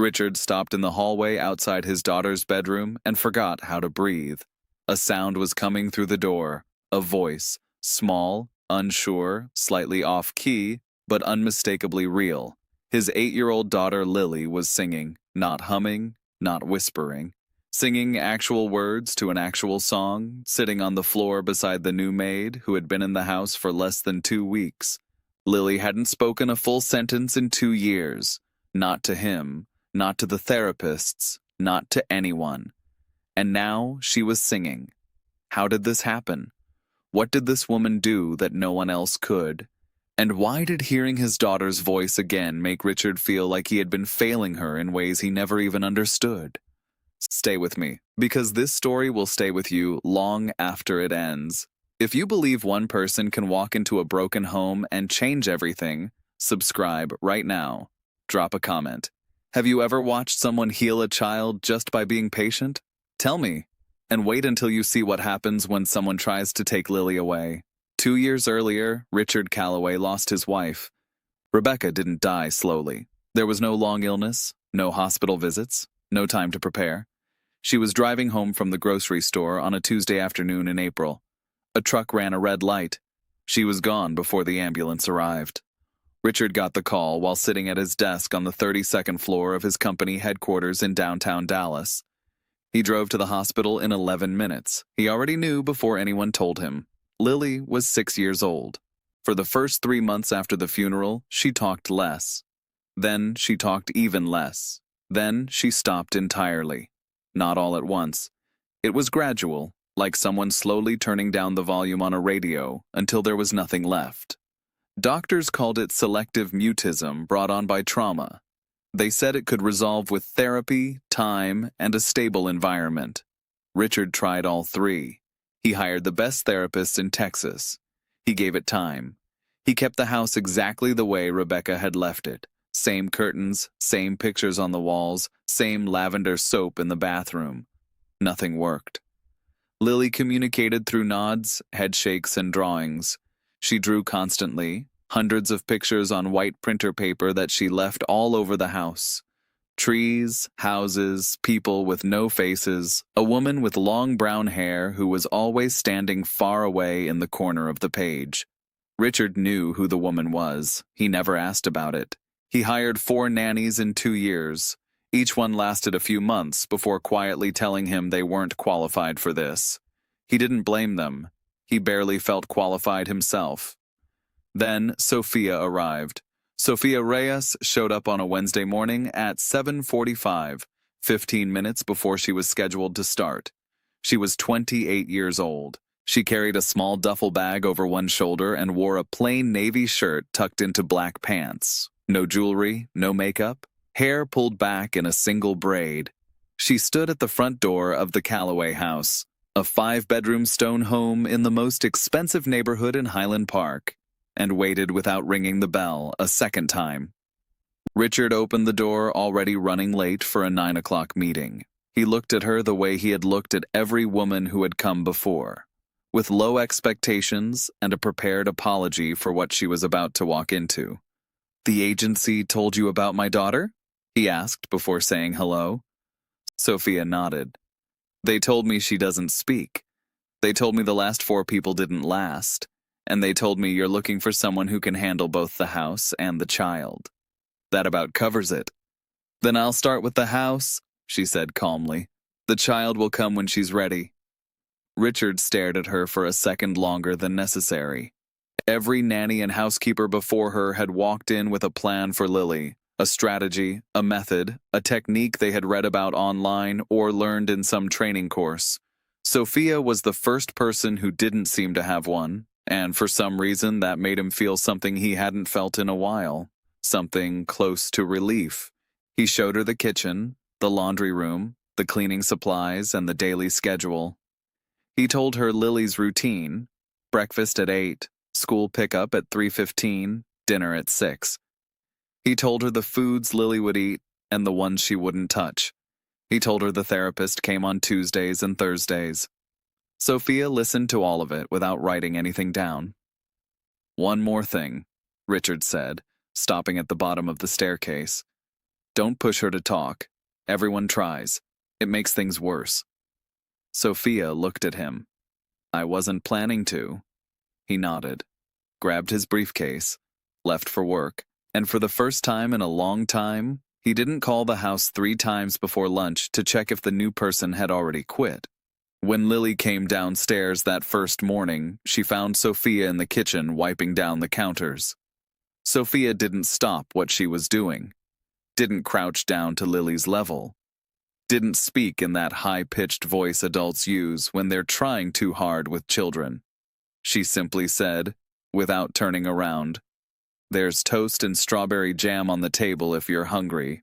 Richard stopped in the hallway outside his daughter's bedroom and forgot how to breathe. A sound was coming through the door, a voice, small, unsure, slightly off-key, but unmistakably real. His 8-year-old daughter Lily was singing, not humming, not whispering. Singing actual words to an actual song, sitting on the floor beside the new maid who had been in the house for less than 2 weeks. Lily hadn't spoken a full sentence in 2 years. Not to him, not to the therapists, not to anyone. And now she was singing. How did this happen? What did this woman do that no one else could? And why did hearing his daughter's voice again make Richard feel like he had been failing her in ways he never even understood? Stay with me, because this story will stay with you long after it ends. If you believe one person can walk into a broken home and change everything, subscribe right now. Drop a comment. Have you ever watched someone heal a child just by being patient? Tell me, and wait until you see what happens when someone tries to take Lily away. 2 years earlier, Richard Calloway lost his wife. Rebecca didn't die slowly. There was no long illness, no hospital visits, no time to prepare. She was driving home from the grocery store on a Tuesday afternoon in April. A truck ran a red light. She was gone before the ambulance arrived. Richard got the call while sitting at his desk on the 32nd floor of his company headquarters in downtown Dallas. He drove to the hospital in 11 minutes. He already knew before anyone told him. Lily was 6 years old. For the first 3 months after the funeral, she talked less. Then she talked even less. Then she stopped entirely. Not all at once. It was gradual, like someone slowly turning down the volume on a radio until there was nothing left. Doctors called it selective mutism brought on by trauma. They said it could resolve with therapy, time, and a stable environment. Richard tried all three. He hired the best therapists in Texas. He gave it time. He kept the house exactly the way Rebecca had left it. Same curtains, same pictures on the walls, same lavender soap in the bathroom. Nothing worked. Lily communicated through nods, head shakes, and drawings. She drew constantly, hundreds of pictures on white printer paper that she left all over the house. Trees, houses, people with no faces, a woman with long brown hair who was always standing far away in the corner of the page. Richard knew who the woman was. He never asked about it. He hired 4 nannies in 2 years. Each one lasted a few months before quietly telling him they weren't qualified for this. He didn't blame them. He barely felt qualified himself. Then Sofia arrived. Sofia Reyes showed up on a Wednesday morning at 7:45, 15 minutes before she was scheduled to start. She was 28 years old. She carried a small duffel bag over one shoulder and wore a plain navy shirt tucked into black pants. No jewelry, no makeup, hair pulled back in a single braid. She stood at the front door of the Calloway house, a 5-bedroom stone home in the most expensive neighborhood in Highland Park, and waited without ringing the bell a second time. Richard opened the door already running late for a 9 o'clock meeting. He looked at her the way he had looked at every woman who had come before, with low expectations and a prepared apology for what she was about to walk into. "The agency told you about my daughter?" he asked before saying hello. Sofia nodded. "They told me she doesn't speak. They told me the last 4 people didn't last. And they told me you're looking for someone who can handle both the house and the child. That about covers it." "Then I'll start with the house," she said calmly. "The child will come when she's ready." Richard stared at her for a second longer than necessary. Every nanny and housekeeper before her had walked in with a plan for Lily, a strategy, a method, a technique they had read about online or learned in some training course. Sofia was the first person who didn't seem to have one, and for some reason that made him feel something he hadn't felt in a while, something close to relief. He showed her the kitchen, the laundry room, the cleaning supplies, and the daily schedule. He told her Lily's routine: breakfast at 8, school pickup at 3:15, dinner at 6. He told her the foods Lily would eat and the ones she wouldn't touch. He told her the therapist came on Tuesdays and Thursdays. Sofia listened to all of it without writing anything down. "One more thing," Richard said, stopping at the bottom of the staircase. Don't push her to talk. Everyone tries. It makes things worse. Sofia looked at him. I wasn't planning to. He nodded, grabbed his briefcase, left for work, and for the first time in a long time, he didn't call the house 3 times before lunch to check if the new person had already quit. When Lily came downstairs that first morning, she found Sofia in the kitchen wiping down the counters. Sofia didn't stop what she was doing, didn't crouch down to Lily's level, didn't speak in that high-pitched voice adults use when they're trying too hard with children. She simply said, without turning around, "There's toast and strawberry jam on the table if you're hungry."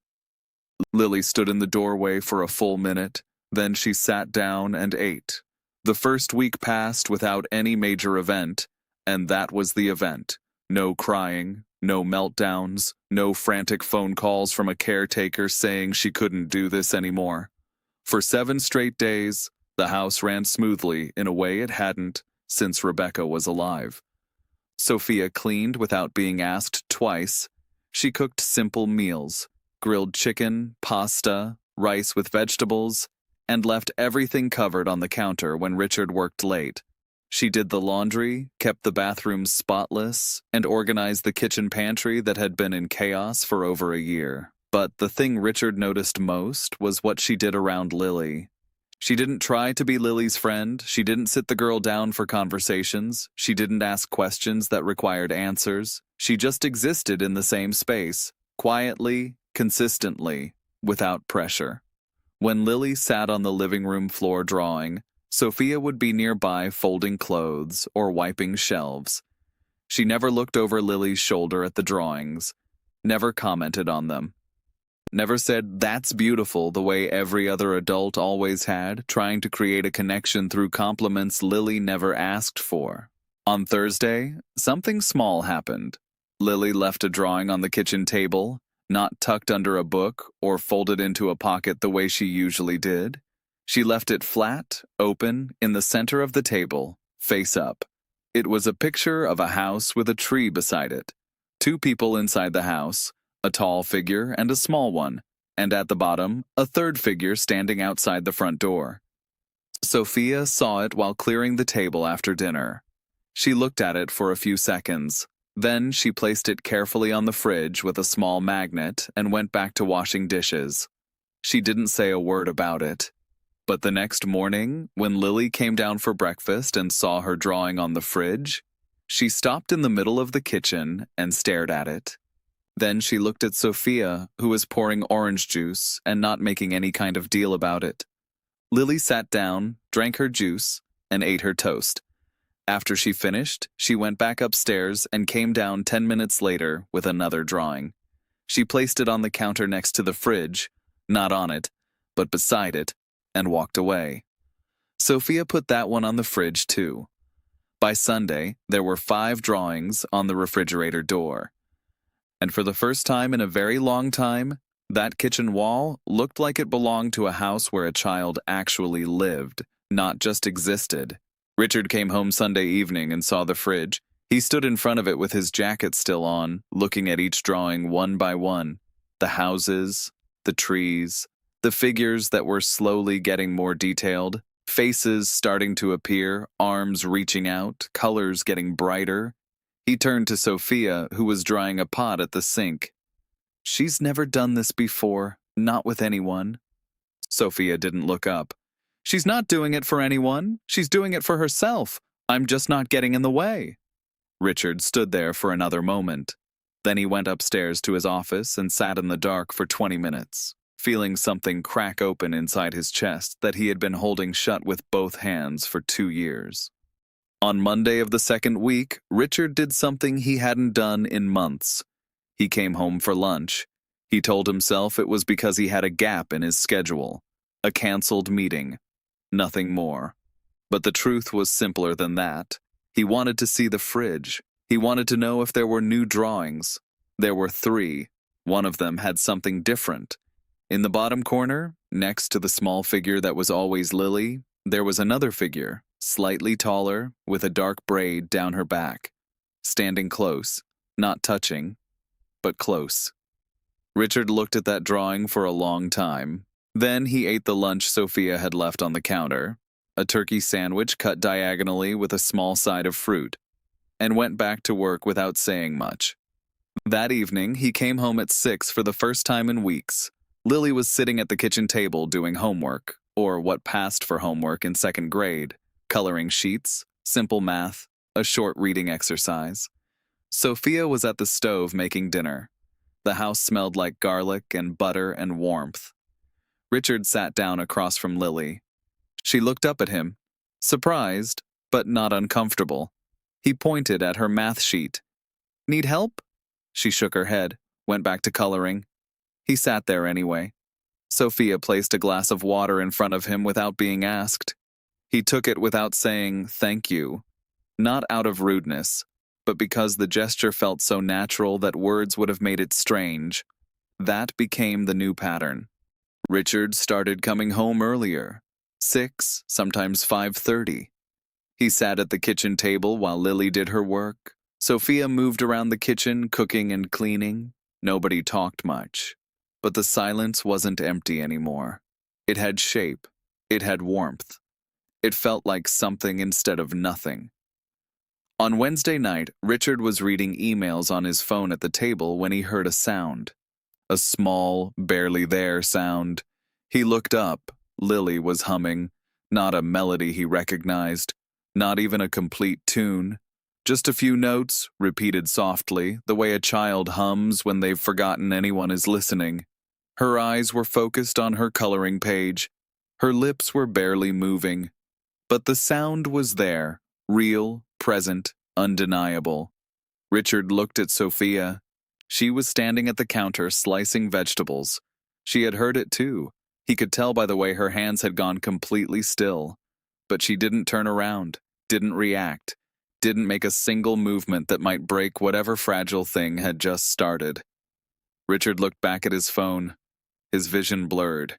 Lily stood in the doorway for a full minute, then she sat down and ate. The first week passed without any major event, and that was the event. No crying, no meltdowns, no frantic phone calls from a caretaker saying she couldn't do this anymore. For 7 straight days, the house ran smoothly in a way it hadn't since Rebecca was alive. Sofia cleaned without being asked twice. She cooked simple meals, grilled chicken, pasta, rice with vegetables, and left everything covered on the counter when Richard worked late. She did the laundry, kept the bathrooms spotless, and organized the kitchen pantry that had been in chaos for over a year. But the thing Richard noticed most was what she did around Lily. She didn't try to be Lily's friend, she didn't sit the girl down for conversations, she didn't ask questions that required answers. She just existed in the same space, quietly, consistently, without pressure. When Lily sat on the living room floor drawing, Sofia would be nearby folding clothes or wiping shelves. She never looked over Lily's shoulder at the drawings, never commented on them, never said, "That's beautiful," the way every other adult always had, trying to create a connection through compliments Lily never asked for. On Thursday, something small happened. Lily left a drawing on the kitchen table, not tucked under a book or folded into a pocket the way she usually did. She left it flat, open, in the center of the table, face up. It was a picture of a house with a tree beside it. 2 people inside the house, a tall figure and a small one, and at the bottom, a 3rd figure standing outside the front door. Sofia saw it while clearing the table after dinner. She looked at it for a few seconds. Then she placed it carefully on the fridge with a small magnet and went back to washing dishes. She didn't say a word about it. But the next morning, when Lily came down for breakfast and saw her drawing on the fridge, she stopped in the middle of the kitchen and stared at it. Then she looked at Sofia, who was pouring orange juice and not making any kind of deal about it. Lily sat down, drank her juice, and ate her toast. After she finished, she went back upstairs and came down 10 minutes later with another drawing. She placed it on the counter next to the fridge, not on it, but beside it, and walked away. Sofia put that one on the fridge too. By Sunday, there were 5 drawings on the refrigerator door. And for the first time in a very long time, that kitchen wall looked like it belonged to a house where a child actually lived, not just existed. Richard came home Sunday evening and saw the fridge. He stood in front of it with his jacket still on, looking at each drawing one by one. The houses, the trees, the figures that were slowly getting more detailed, faces starting to appear, arms reaching out, colors getting brighter. He turned to Sofia, who was drying a pot at the sink. "She's never done this before, not with anyone." Sofia didn't look up. "She's not doing it for anyone. She's doing it for herself. I'm just not getting in the way." Richard stood there for another moment. Then he went upstairs to his office and sat in the dark for 20 minutes, feeling something crack open inside his chest that he had been holding shut with both hands for 2 years. On Monday of the 2nd week, Richard did something he hadn't done in months. He came home for lunch. He told himself it was because he had a gap in his schedule, a canceled meeting. Nothing more. But the truth was simpler than that. He wanted to see the fridge. He wanted to know if there were new drawings. There were 3. One of them had something different. In the bottom corner, next to the small figure that was always Lily, there was another figure, slightly taller, with a dark braid down her back, standing close, not touching, but close. Richard looked at that drawing for a long time. Then he ate the lunch Sophia had left on the counter, a turkey sandwich cut diagonally with a small side of fruit, and went back to work without saying much. That evening, he came home at 6 for the first time in weeks. Lily was sitting at the kitchen table doing homework, or what passed for homework in second grade, coloring sheets, simple math, a short reading exercise. Sophia was at the stove making dinner. The house smelled like garlic and butter and warmth. Richard sat down across from Lily. She looked up at him, surprised, but not uncomfortable. He pointed at her math sheet. "Need help?" She shook her head, went back to coloring. He sat there anyway. Sophia placed a glass of water in front of him without being asked. He took it without saying thank you, not out of rudeness, but because the gesture felt so natural that words would have made it strange. That became the new pattern. Richard started coming home earlier, 6, sometimes 5:30. He sat at the kitchen table while Lily did her work. Sophia moved around the kitchen, cooking and cleaning. Nobody talked much. But the silence wasn't empty anymore. It had shape. It had warmth. It felt like something instead of nothing. On Wednesday night, Richard was reading emails on his phone at the table when he heard a sound. A small, barely there sound. He looked up. Lily was humming. Not a melody he recognized. Not even a complete tune. Just a few notes, repeated softly, the way a child hums when they've forgotten anyone is listening. Her eyes were focused on her coloring page. Her lips were barely moving. But the sound was there, real, present, undeniable. Richard looked at Sophia. She was standing at the counter slicing vegetables. She had heard it too. He could tell by the way her hands had gone completely still. But she didn't turn around, didn't react, didn't make a single movement that might break whatever fragile thing had just started. Richard looked back at his phone. His vision blurred.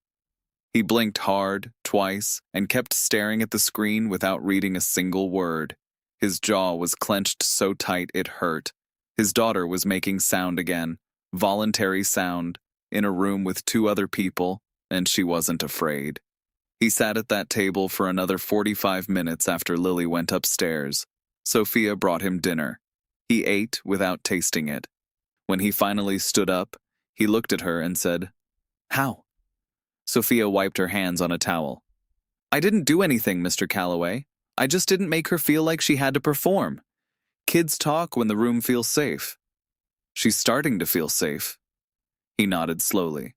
He blinked hard, twice, and kept staring at the screen without reading a single word. His jaw was clenched so tight it hurt. His daughter was making sound again, voluntary sound, in a room with 2 other people, and she wasn't afraid. He sat at that table for another 45 minutes after Lily went upstairs. Sophia brought him dinner. He ate without tasting it. When he finally stood up, he looked at her and said, "How?" Sophia wiped her hands on a towel. "I didn't do anything, Mr. Calloway. I just didn't make her feel like she had to perform. Kids talk when the room feels safe." "She's starting to feel safe." He nodded slowly,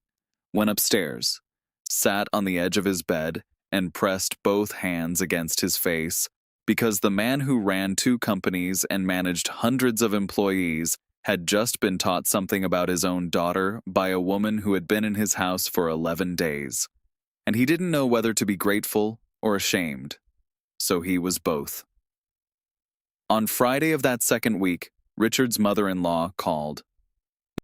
went upstairs, sat on the edge of his bed, and pressed both hands against his face, because the man who ran 2 companies and managed hundreds of employees had just been taught something about his own daughter by a woman who had been in his house for 11 days. And he didn't know whether to be grateful or ashamed. So he was both. On Friday of that second week, Richard's mother-in-law called.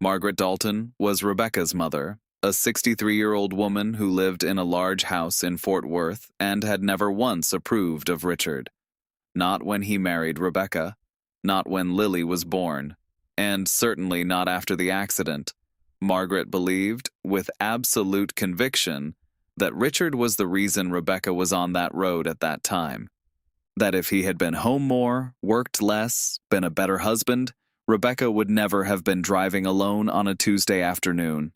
Margaret Dalton was Rebecca's mother, a 63-year-old woman who lived in a large house in Fort Worth and had never once approved of Richard. Not when he married Rebecca, not when Lily was born, and certainly not after the accident. Margaret believed, with absolute conviction, that Richard was the reason Rebecca was on that road at that time. That if he had been home more, worked less, been a better husband, Rebecca would never have been driving alone on a Tuesday afternoon.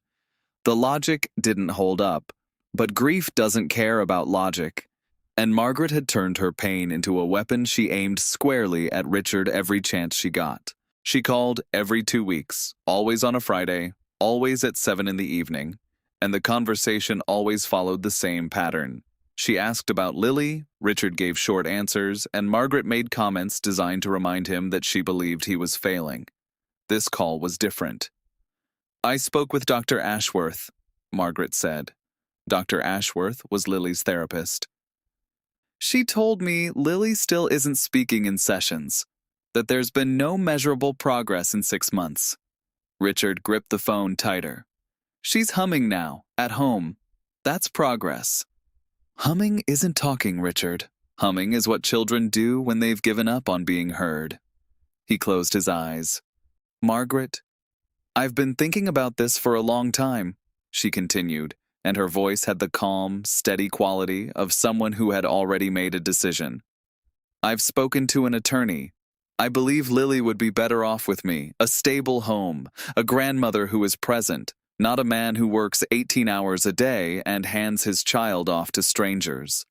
The logic didn't hold up, but grief doesn't care about logic, and Margaret had turned her pain into a weapon she aimed squarely at Richard every chance she got. She called every 2 weeks, always on a Friday, always at 7 in the evening, and the conversation always followed the same pattern. She asked about Lily, Richard gave short answers, and Margaret made comments designed to remind him that she believed he was failing. This call was different. "I spoke with Dr. Ashworth," Margaret said. Dr. Ashworth was Lily's therapist. "She told me Lily still isn't speaking in sessions, that there's been no measurable progress in 6 months." Richard gripped the phone tighter. "She's humming now, at home. That's progress." "Humming isn't talking, Richard. Humming is what children do when they've given up on being heard." He closed his eyes. "Margaret, I've been thinking about this for a long time, she continued, and her voice had the calm, steady quality of someone who had already made a decision. I've spoken to an attorney. I believe Lily would be better off with me, a stable home, a grandmother who is present, not a man who works 18 hours a day and hands his child off to strangers.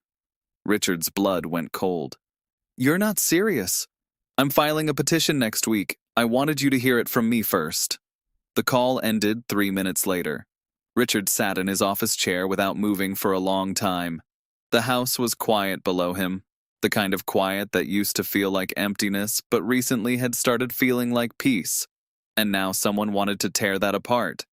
Richard's blood went cold. You're not serious. I'm filing a petition next week. I wanted you to hear it from me first. The call ended 3 minutes later. Richard sat in his office chair without moving for a long time. The house was quiet below him, the kind of quiet that used to feel like emptiness but recently had started feeling like peace. And now someone wanted to tear that apart.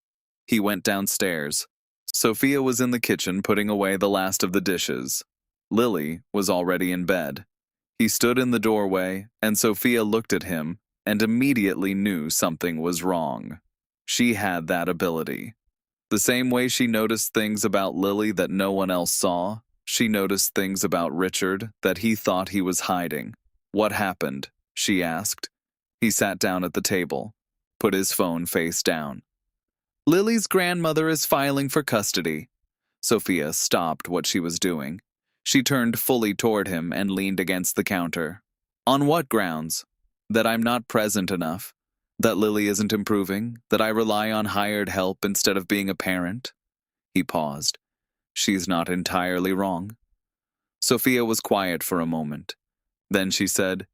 He went downstairs. Sofia was in the kitchen putting away the last of the dishes. Lily was already in bed. He stood in the doorway, and Sofia looked at him and immediately knew something was wrong. She had that ability. The same way she noticed things about Lily that no one else saw, she noticed things about Richard that he thought he was hiding. What happened? She asked. He sat down at the table, put his phone face down. Lily's grandmother is filing for custody. Sofia stopped what she was doing. She turned fully toward him and leaned against the counter. On what grounds? That I'm not present enough? That Lily isn't improving? That I rely on hired help instead of being a parent? He paused. She's not entirely wrong. Sofia was quiet for a moment. Then she said,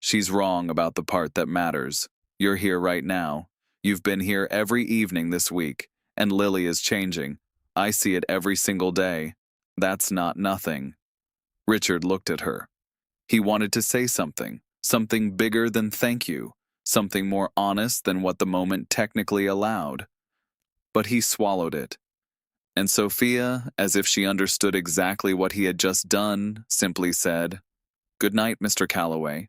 She's wrong about the part that matters. You're here right now. You've been here every evening this week, and Lily is changing. I see it every single day. That's not nothing. Richard looked at her. He wanted to say something bigger than thank you, something more honest than what the moment technically allowed. But he swallowed it. And Sofia, as if she understood exactly what he had just done, simply said, "Good night, Mr. Calloway,"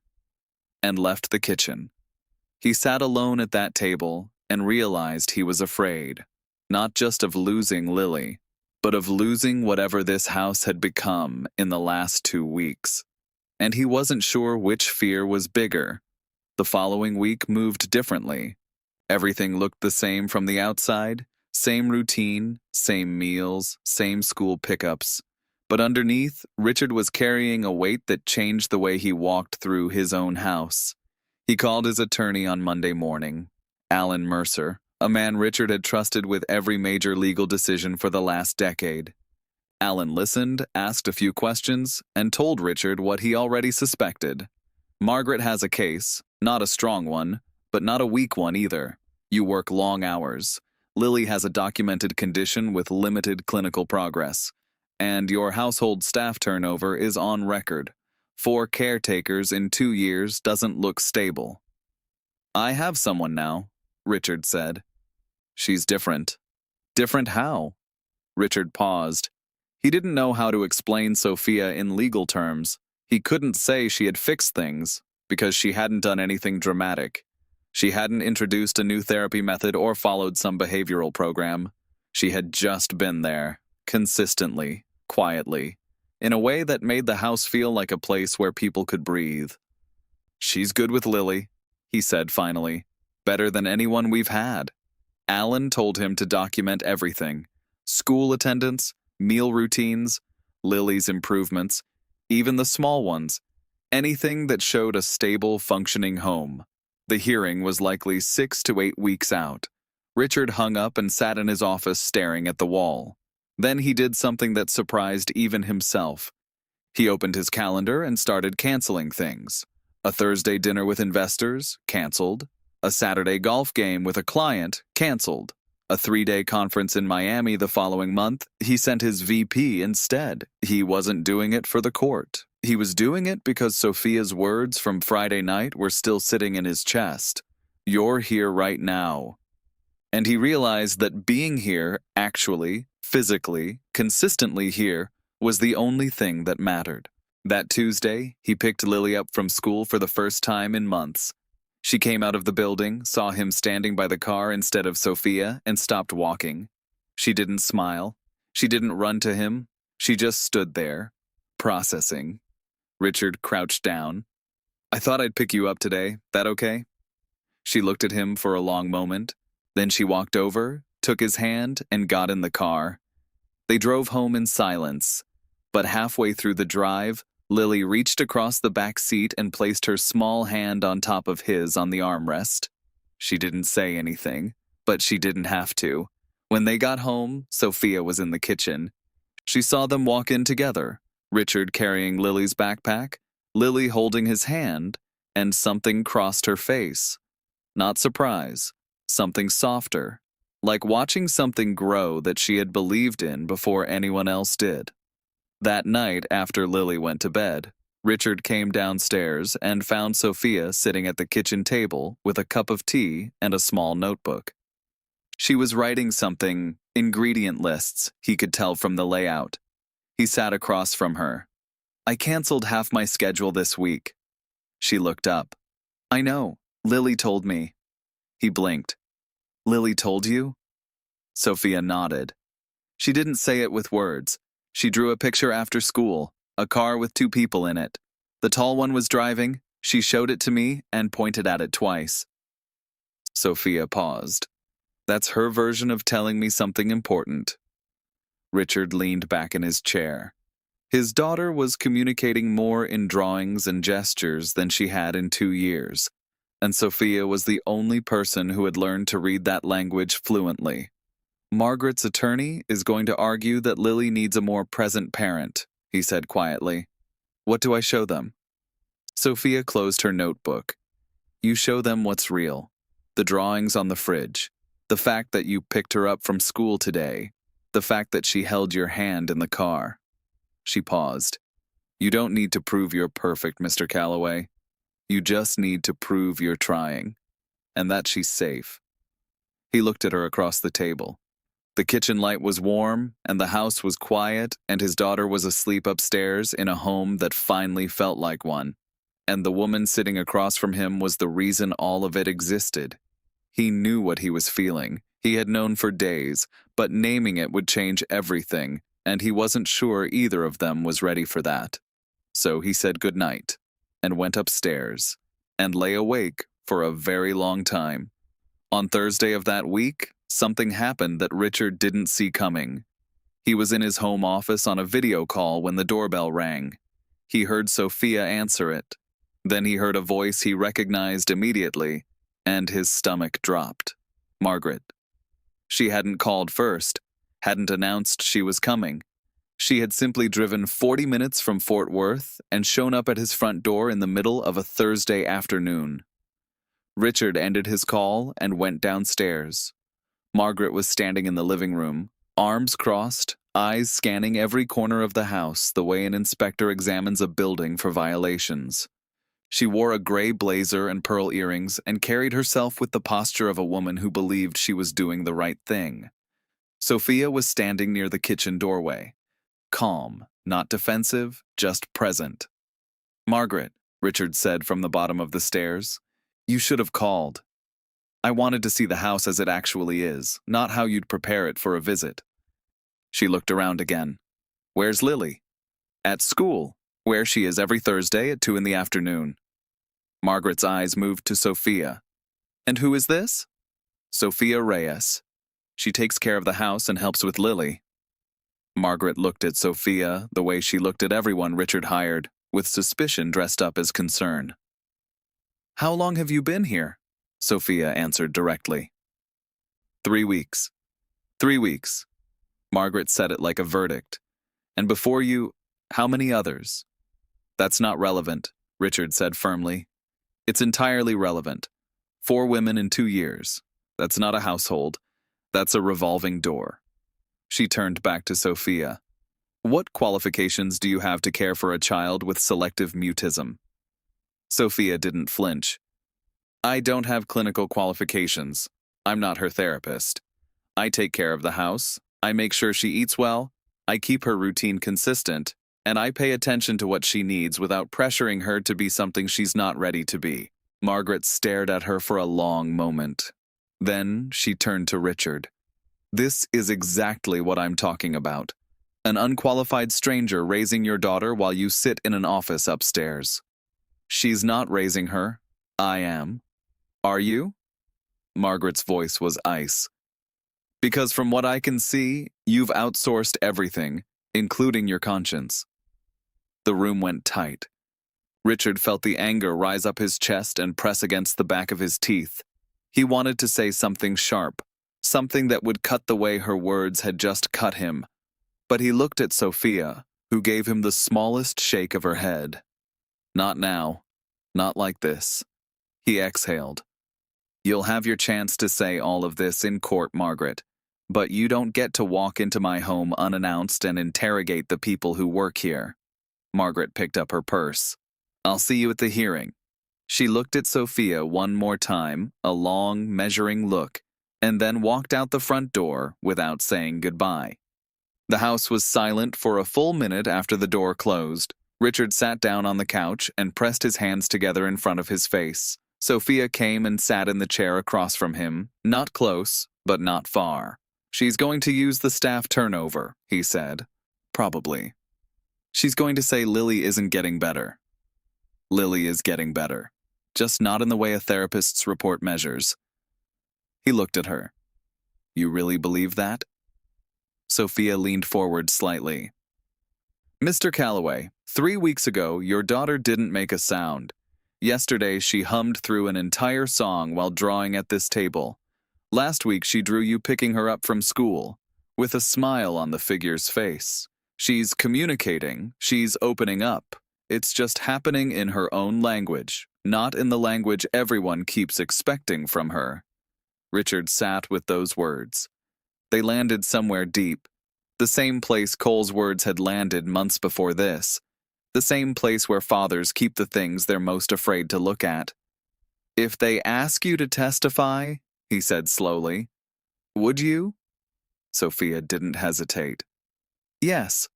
and left the kitchen. He sat alone at that table and realized he was afraid, not just of losing Lily, but of losing whatever this house had become in the last 2 weeks. And he wasn't sure which fear was bigger. The following week moved differently. Everything looked the same from the outside, same routine, same meals, same school pickups. But underneath, Richard was carrying a weight that changed the way he walked through his own house. He called his attorney on Monday morning, Alan Mercer, a man Richard had trusted with every major legal decision for the last decade. Alan listened, asked a few questions, and told Richard what he already suspected. Margaret has a case, not a strong one, but not a weak one either. You work long hours. Lily has a documented condition with limited clinical progress. And your household staff turnover is on record. 4 caretakers in 2 years doesn't look stable. I have someone now, Richard said. She's different. Different how? Richard paused. He didn't know how to explain Sofia in legal terms. He couldn't say she had fixed things, because she hadn't done anything dramatic. She hadn't introduced a new therapy method or followed some behavioral program. She had just been there, consistently, quietly, in a way that made the house feel like a place where people could breathe. She's good with Lily, he said finally. Better than anyone we've had. Alan told him to document everything. School attendance, meal routines, Lily's improvements, even the small ones. Anything that showed a stable, functioning home. The hearing was likely 6 to 8 weeks out. Richard hung up and sat in his office staring at the wall. Then he did something that surprised even himself. He opened his calendar and started canceling things. A Thursday dinner with investors, canceled. A Saturday golf game with a client, canceled. A 3-day conference in Miami the following month, he sent his VP instead. He wasn't doing it for the court. He was doing it because Sofia's words from Friday night were still sitting in his chest. You're here right now. And he realized that being here, actually, physically, consistently here, was the only thing that mattered. That Tuesday, he picked Lily up from school for the first time in months. She came out of the building, saw him standing by the car instead of Sofia, and stopped walking. She didn't smile. She didn't run to him. She just stood there, processing. Richard crouched down. I thought I'd pick you up today. That okay? She looked at him for a long moment. Then she walked over, took his hand, and got in the car. They drove home in silence, but halfway through the drive, Lily reached across the back seat and placed her small hand on top of his on the armrest. She didn't say anything, but she didn't have to. When they got home, Sofia was in the kitchen. She saw them walk in together, Richard carrying Lily's backpack, Lily holding his hand, and something crossed her face. Not surprise, something softer, like watching something grow that she had believed in before anyone else did. That night, after Lily went to bed, Richard came downstairs and found Sofia sitting at the kitchen table with a cup of tea and a small notebook. She was writing something, ingredient lists, he could tell from the layout. He sat across from her. "I canceled half my schedule this week." She looked up. "I know, Lily told me." He blinked. "Lily told you?" Sofia nodded. She didn't say it with words. She drew a picture after school, a car with 2 people in it. The tall one was driving. She showed it to me and pointed at it twice. Sofia paused. "That's her version of telling me something important." Richard leaned back in his chair. His daughter was communicating more in drawings and gestures than she had in 2 years, and Sofia was the only person who had learned to read that language fluently. "Margaret's attorney is going to argue that Lily needs a more present parent," he said quietly. "What do I show them?" Sofia closed her notebook. "You show them what's real. The drawings on the fridge. The fact that you picked her up from school today. The fact that she held your hand in the car." She paused. "You don't need to prove you're perfect, Mr. Calloway. You just need to prove you're trying, and that she's safe." He looked at her across the table. The kitchen light was warm, and the house was quiet, and his daughter was asleep upstairs in a home that finally felt like one. And the woman sitting across from him was the reason all of it existed. He knew what he was feeling. He had known for days, but naming it would change everything, and he wasn't sure either of them was ready for that. So he said goodnight, and went upstairs, and lay awake for a very long time. On Thursday of that week, something happened that Richard didn't see coming. He was in his home office on a video call when the doorbell rang. He heard Sofia answer it. Then he heard a voice he recognized immediately, and his stomach dropped. Margaret. She hadn't called first, hadn't announced she was coming. She had simply driven 40 minutes from Fort Worth and shown up at his front door in the middle of a Thursday afternoon. Richard ended his call and went downstairs. Margaret was standing in the living room, arms crossed, eyes scanning every corner of the house the way an inspector examines a building for violations. She wore a gray blazer and pearl earrings and carried herself with the posture of a woman who believed she was doing the right thing. Sofia was standing near the kitchen doorway. Calm, not defensive, just present. "Margaret," Richard said from the bottom of the stairs, "you should have called. I wanted to see the house as it actually is, not how you'd prepare it for a visit." She looked around again. "Where's Lily?" "At school, where she is every Thursday at 2 in the afternoon." Margaret's eyes moved to Sofia. "And who is this?" "Sofia Reyes. She takes care of the house and helps with Lily." Margaret looked at Sofia the way she looked at everyone Richard hired, with suspicion dressed up as concern. "How long have you been here?" Sofia answered directly. 3 weeks. 3 weeks. Margaret said it like a verdict. "And before you, how many others?" "That's not relevant," Richard said firmly. "It's entirely relevant. 4 women in 2 years. That's not a household. That's a revolving door." She turned back to Sofia. "What qualifications do you have to care for a child with selective mutism?" Sofia didn't flinch. "I don't have clinical qualifications. I'm not her therapist. I take care of the house. I make sure she eats well. I keep her routine consistent. And I pay attention to what she needs without pressuring her to be something she's not ready to be." Margaret stared at her for a long moment. Then she turned to Richard. "This is exactly what I'm talking about. An unqualified stranger raising your daughter while you sit in an office upstairs. She's not raising her. I am. Are you?" Margaret's voice was ice. Because from what I can see, you've outsourced everything, including your conscience. The room went tight. Richard felt the anger rise up his chest and press against the back of his teeth. He wanted to say something sharp, something that would cut the way her words had just cut him. But he looked at Sofia, who gave him the smallest shake of her head. Not now. Not like this. He exhaled. You'll have your chance to say all of this in court, Margaret, but you don't get to walk into my home unannounced and interrogate the people who work here. Margaret picked up her purse. I'll see you at the hearing. She looked at Sofia one more time, a long, measuring look, and then walked out the front door without saying goodbye. The house was silent for a full minute after the door closed. Richard sat down on the couch and pressed his hands together in front of his face. Sofia came and sat in the chair across from him, not close, but not far. She's going to use the staff turnover, he said. Probably. She's going to say Lily isn't getting better. Lily is getting better, just not in the way a therapist's report measures. He looked at her. You really believe that? Sofia leaned forward slightly. Mr. Calloway, 3 weeks ago, your daughter didn't make a sound. Yesterday, she hummed through an entire song while drawing at this table. Last week, she drew you picking her up from school, with a smile on the figure's face. She's communicating, she's opening up. It's just happening in her own language, not in the language everyone keeps expecting from her. Richard sat with those words. They landed somewhere deep, the same place Cole's words had landed months before this, the same place where fathers keep the things they're most afraid to look at. If they ask you to testify, he said slowly, would you? Sofia didn't hesitate. Yes.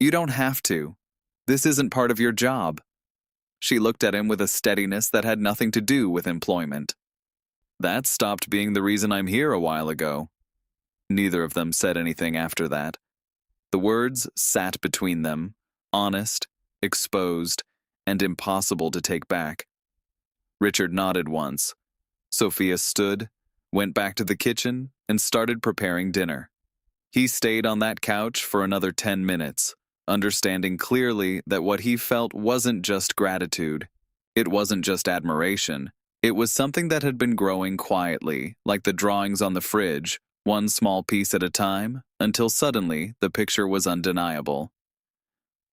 You don't have to. This isn't part of your job. She looked at him with a steadiness that had nothing to do with employment. That stopped being the reason I'm here a while ago. Neither of them said anything after that. The words sat between them, honest, exposed, and impossible to take back. Richard nodded once. Sofia stood, went back to the kitchen, and started preparing dinner. He stayed on that couch for another 10 minutes, understanding clearly that what he felt wasn't just gratitude. It wasn't just admiration. It was something that had been growing quietly, like the drawings on the fridge, one small piece at a time, until suddenly the picture was undeniable.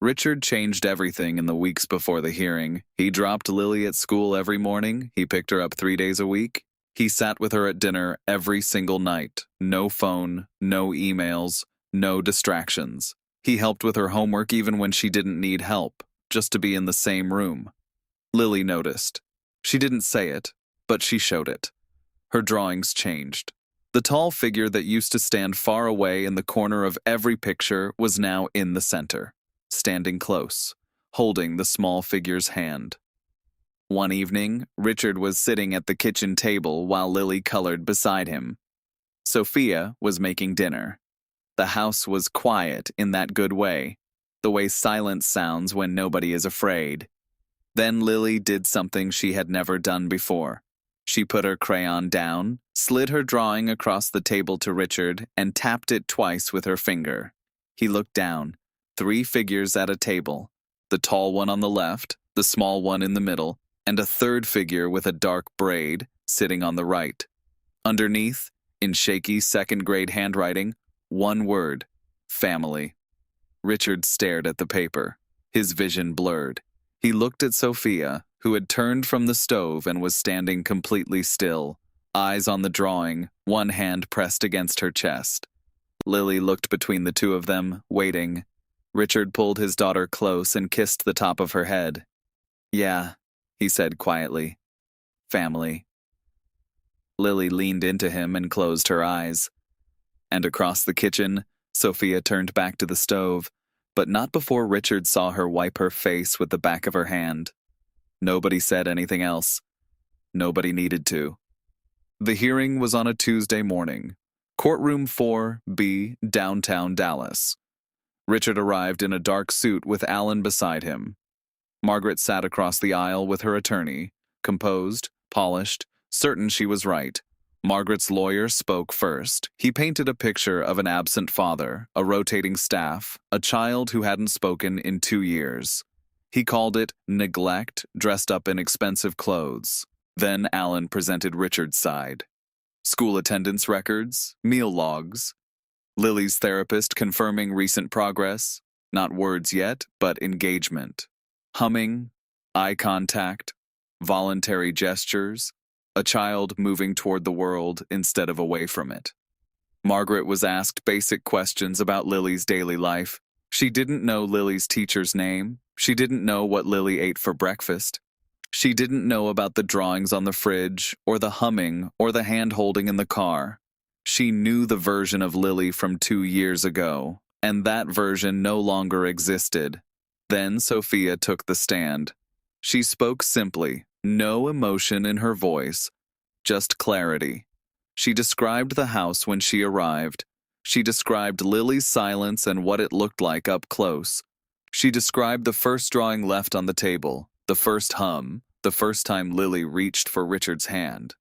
Richard changed everything in the weeks before the hearing. He dropped Lily at school every morning. He picked her up 3 days a week. He sat with her at dinner every single night. No phone, no emails, no distractions. He helped with her homework even when she didn't need help, just to be in the same room. Lily noticed. She didn't say it, but she showed it. Her drawings changed. The tall figure that used to stand far away in the corner of every picture was now in the center, standing close, holding the small figure's hand. One evening, Richard was sitting at the kitchen table while Lily colored beside him. Sofia was making dinner. The house was quiet in that good way, the way silence sounds when nobody is afraid. Then Lily did something she had never done before. She put her crayon down, slid her drawing across the table to Richard, and tapped it twice with her finger. He looked down. 3 figures at a table. The tall one on the left, the small one in the middle, and a third figure with a dark braid sitting on the right. Underneath, in shaky second-grade handwriting, one word: family. Richard stared at the paper, his vision blurred. He looked at Sofia, who had turned from the stove and was standing completely still, eyes on the drawing, one hand pressed against her chest. Lily looked between the two of them, waiting. Richard pulled his daughter close and kissed the top of her head. Yeah, he said quietly. Family. Lily leaned into him and closed her eyes. And across the kitchen, Sofia turned back to the stove, but not before Richard saw her wipe her face with the back of her hand. Nobody said anything else. Nobody needed to. The hearing was on a Tuesday morning. Courtroom 4B, downtown Dallas. Richard arrived in a dark suit with Alan beside him. Margaret sat across the aisle with her attorney, composed, polished, certain she was right, Margaret's lawyer spoke first. He painted a picture of an absent father, a rotating staff, a child who hadn't spoken in 2 years. He called it neglect, dressed up in expensive clothes. Then Alan presented Richard's side. School attendance records, meal logs. Lily's therapist confirming recent progress. Not words yet, but engagement. Humming, eye contact, voluntary gestures. A child moving toward the world instead of away from it. Margaret was asked basic questions about Lily's daily life. She didn't know Lily's teacher's name. She didn't know what Lily ate for breakfast. She didn't know about the drawings on the fridge, or the humming, or the hand-holding in the car. She knew the version of Lily from 2 years ago, and that version no longer existed. Then Sofia took the stand. She spoke simply, no emotion in her voice, just clarity. She described the house when she arrived. She described Lily's silence and what it looked like up close. She described the first drawing left on the table, the first hum, the first time Lily reached for Richard's hand.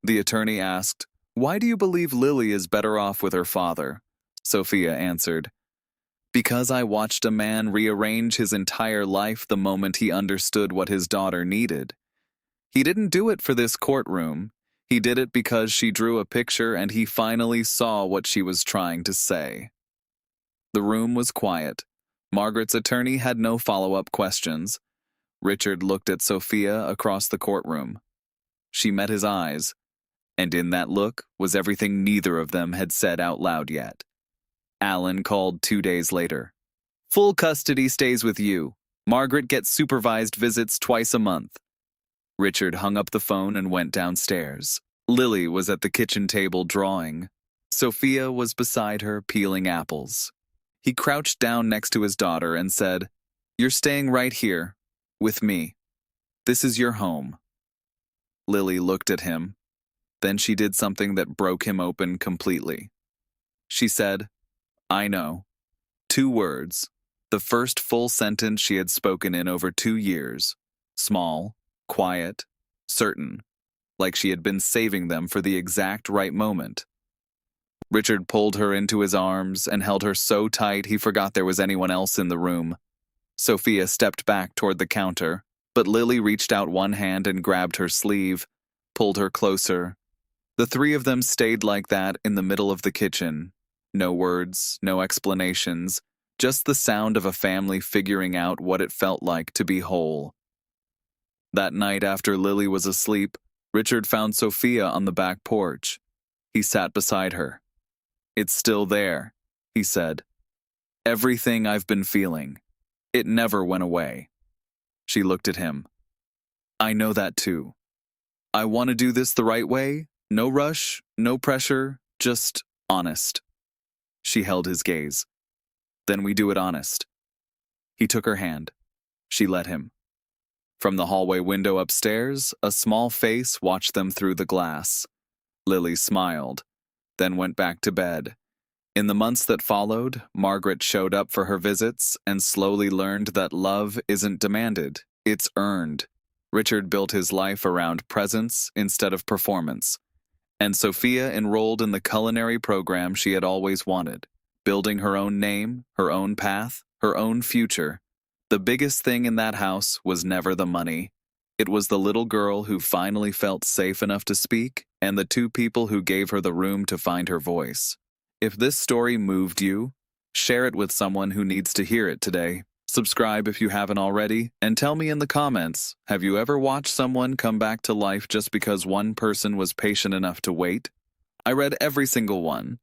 The attorney asked, "Why do you believe Lily is better off with her father?" Sofia answered, "Because I watched a man rearrange his entire life the moment he understood what his daughter needed. He didn't do it for this courtroom. He did it because she drew a picture and he finally saw what she was trying to say." The room was quiet. Margaret's attorney had no follow-up questions. Richard looked at Sofia across the courtroom. She met his eyes, and in that look was everything neither of them had said out loud yet. Alan called 2 days later. "Full custody stays with you. Margaret gets supervised visits twice a month." Richard hung up the phone and went downstairs. Lily was at the kitchen table drawing. Sofia was beside her peeling apples. He crouched down next to his daughter and said, "You're staying right here, with me. This is your home." Lily looked at him. Then she did something that broke him open completely. She said, "I know." 2 words. The first full sentence she had spoken in over 2 years. Small, quiet, certain, like she had been saving them for the exact right moment. Richard pulled her into his arms and held her so tight he forgot there was anyone else in the room. Sofia stepped back toward the counter, but Lily reached out one hand and grabbed her sleeve, pulled her closer. The 3 of them stayed like that in the middle of the kitchen. No words, no explanations, just the sound of a family figuring out what it felt like to be whole. That night after Lily was asleep, Richard found Sofia on the back porch. He sat beside her. "It's still there," he said. "Everything I've been feeling. It never went away." She looked at him. "I know that too. I want to do this the right way. No rush, no pressure, just honest." She held his gaze. "Then we do it honest." He took her hand. She let him. From the hallway window upstairs, a small face watched them through the glass. Lily smiled, then went back to bed. In the months that followed, Margaret showed up for her visits and slowly learned that love isn't demanded, it's earned. Richard built his life around presence instead of performance. And Sofia enrolled in the culinary program she had always wanted, building her own name, her own path, her own future. The biggest thing in that house was never the money. It was the little girl who finally felt safe enough to speak, and the 2 people who gave her the room to find her voice. If this story moved you, share it with someone who needs to hear it today. Subscribe if you haven't already, and tell me in the comments, have you ever watched someone come back to life just because one person was patient enough to wait? I read every single one.